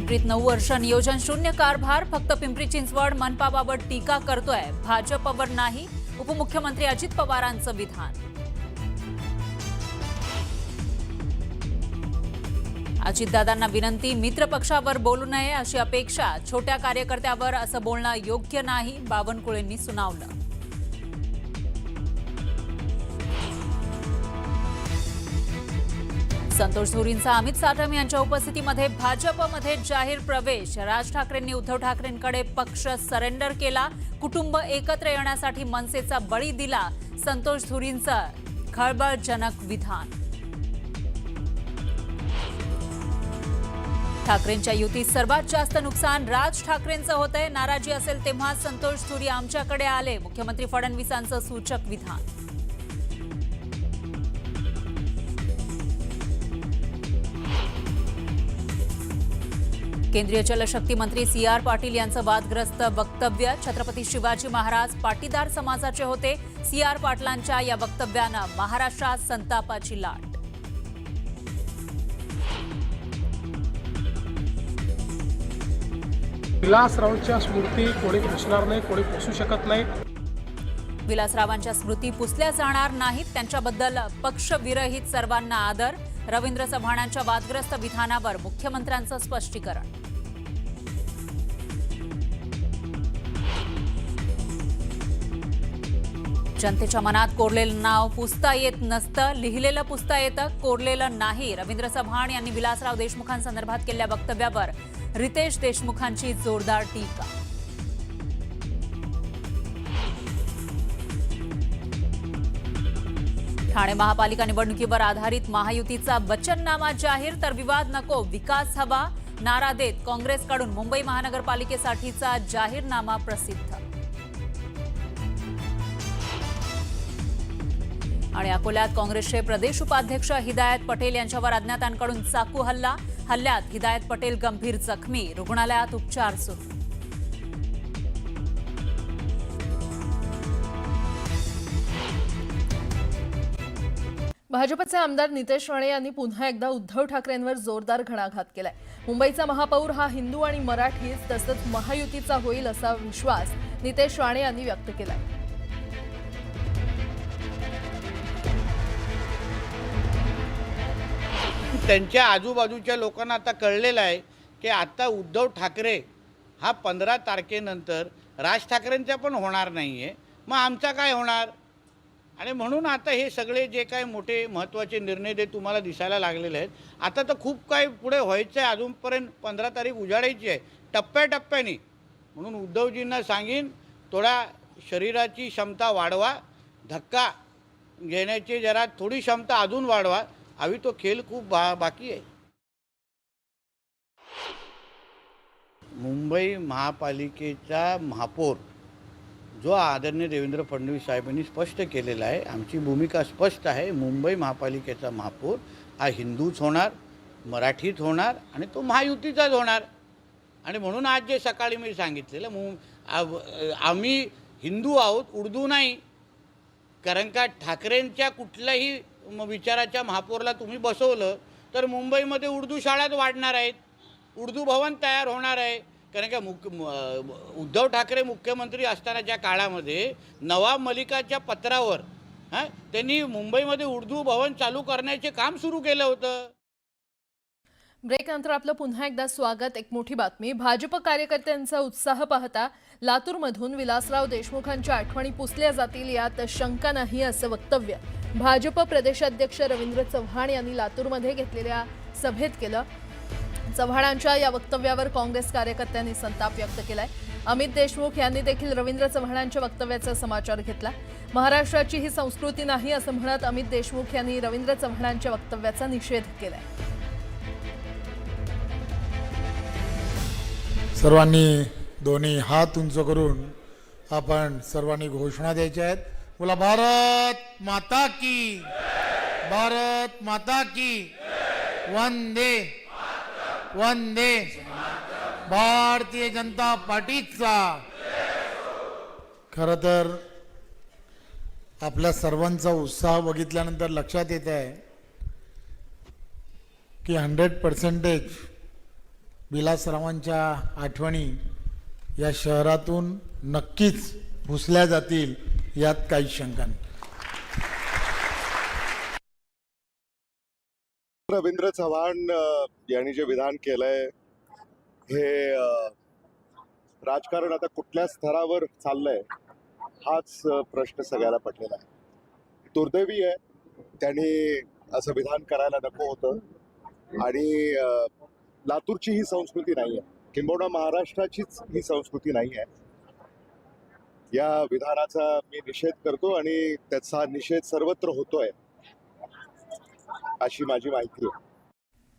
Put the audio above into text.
पिंपरीत 9 वर्ष नियोजन शून्य कारभार, फक्त पिंपरी चिंचवड मनपाबाबत टीका करतोय भाजपवर नाही, उपमुख्यमंत्री अजित पवारांचं विधान. अजितदादांना विनंती, मित्रपक्षावर बोलू नये अशी अपेक्षा, छोट्या कार्यकर्त्यावर असं बोलणं योग्य नाही, बावनकुळेंनी सुनावलं. संतोष धुरींचा अमित साटम यांच्या उपस्थितीमध्ये भाजपमध्ये जाहीर प्रवेश, राज ठाकरेंनी उद्धव ठाकरेंकडे पक्ष सरेंडर केला, कुटुंब एकत्र येण्यासाठी मनसेचा बळी दिला, संतोष धुरींचं खळबळजनक विधान. ठाकरेंच्या युतीत सर्वात जास्त नुकसान राज ठाकरेंचं होतंय, नाराजी असेल तेव्हा संतोष धुरी आमच्याकडे आले, मुख्यमंत्री फडणवीसांचं सूचक विधान. केंद्रीय जलशक्ती मंत्री सी.आर. पाटील यांचं वादग्रस्त वक्तव्य, छत्रपती शिवाजी महाराज पाटीदार समाजाचे होते, सी.आर. पाटलांच्या या वक्तव्यानं महाराष्ट्रात संतापाची लाट. विलासरावांच्या स्मृती कोणी पुसणार नाही, कोणी पुसू शकत नाही. विलासरावांच्या स्मृती पुसल्या जाणार नाहीत, त्यांच्याबद्दल पक्षविरहित सर्वांना आदर, रवींद्र चव्हाणांच्या वादग्रस्त विधानावर मुख्यमंत्र्यांचं स्पष्टीकरण. जनतेच्या मनात कोरलेलं नाव पुसता येत नसतं, लिहिलेलं पुसता येतं, कोरलेलं नाही, रवींद्र चव्हाण यांनी विलासराव देशमुखांसंदर्भात केलेल्या वक्तव्यावर रितेश देशमुखांची जोरदार टीका. ठाणे महापालिका निवडणुकीवर आधारित महायुतीचा वचननामा जाहीर, तर विवाद नको, विकास हवा, नारा देत काँग्रेसकडून मुंबई महानगरपालिकेसाठीचा जाहीरनामा प्रसिद्ध. आणि अकोल्यात काँग्रेसचे प्रदेश उपाध्यक्ष हिदायत पटेल यांच्यावर अज्ञातांकडून चाकू हल्ला, हल्ल्यात हिदायत पटेल गंभीर जखमी, रुग्णालयात उपचार सुरू. भाजपचे आमदार नितेश राणे यांनी पुन्हा एकदा उद्धव ठाकरेंवर जोरदार घणाघात केलाय. मुंबईचा महापौर हा हिंदू आणि मराठी तसंच महायुतीचा होईल असा विश्वास नितेश राणे यांनी व्यक्त केलाय. त्यांच्या आजूबाजूच्या लोकांना आता कळलेलं आहे की आता उद्धव ठाकरे हा 15 तारखेनंतर राज ठाकरेंचा पण होणार नाही आहे, मग आमचा काय होणार. आणि म्हणून आता हे सगळे जे काय मोठे महत्त्वाचे निर्णय ते तुम्हाला दिसायला लागलेले आहेत. आता तर खूप काय पुढे व्हायचं आहे, अजूनपर्यंत 15 तारीख उजाडायची आहे टप्प्याटप्प्याने. म्हणून उद्धवजींना सांगीन, थोडा शरीराची क्षमता वाढवा, धक्का घेण्याची जरा थोडी क्षमता अजून वाढवा, अभी तो खेळ खूप बाकी आहे. मुंबई महापालिकेचा महापौर जो आदरणीय देवेंद्र फडणवीस साहेबांनी स्पष्ट केलेला आहे, आमची भूमिका स्पष्ट आहे, मुंबई महापालिकेचा महापौर हा हिंदूच होणार, मराठीत होणार आणि तो महायुतीचाच होणार. आणि म्हणून आज जे सकाळी मी सांगितलेलं, आम्ही हिंदू आहोत, उर्दू नाही. कारण का ठाकरेंच्या कुठल्याही विचाराच्या महापौरला तुम्ही बसवलं तर मुंबईमध्ये उर्दू शाळाच वाढणार आहेत, उर्दू भवन तयार होणार आहे. कारण का उद्धव ठाकरे मुख्यमंत्री असतानाच्या काळामध्ये नवाब मलिकाच्या पत्रावर त्यांनी मुंबईमध्ये उर्दू भवन चालू करण्याचे काम सुरू केलं होतं. ब्रेकनंतर आपलं पुन्हा एकदा स्वागत. एक मोठी बातमी, भाजप कार्यकर्त्यांचा उत्साह पाहता लातूरमधून विलासराव देशमुखांच्या आठवणी पुसल्या जातील यात शंका नाही असं वक्तव्य भाजप प्रदेशाध्यक्ष रवींद्र चव्हाण यांनी लातूरमध्ये घेतलेल्या सभेत केलं. चव्हाणांच्या या वक्तव्यावर काँग्रेस कार्यकर्त्यांनी संताप व्यक्त केलाय. अमित देशमुख यांनी देखील रवींद्र चव्हाणांच्या वक्तव्याचा समाचार घेतला. महाराष्ट्राची ही संस्कृती नाही असं म्हणत अमित देशमुख यांनी रवींद्र चव्हाणांच्या वक्तव्याचा निषेध केलाय. सर्वांनी दोन्ही हात उंच करून आपण सर्वांनी घोषणा द्यायच्या आहेत. बोला, भारत माता की, भारत माता की, वंदे वंदे, भारतीय जनता पार्टीचा. खरं तर आपल्या सर्वांचा उत्साह बघितल्यानंतर लक्षात येत आहे की 100% विलासरावांच्या आठवणी या शहरातून नक्कीच पुसल्या जातील यात काही शंका नाही. रवींद्र चव्हाण यांनी जे विधान केलंय हे राजकारण आता कुठल्या स्तरावर चाललंय हाच प्रश्न सगळ्याला पडलेला आहे. दुर्दैवी आहे, त्यांनी असं विधान करायला नको होतं. आणि लातूरची ही संस्कृती नाही आहे, किंबहुना महाराष्ट्राचीच ही संस्कृती नाही आहे. या विधानाचा मी निषेध करतो आणि त्याचा निषेध सर्वत्र होतोय अशी माझी माहिती आहे.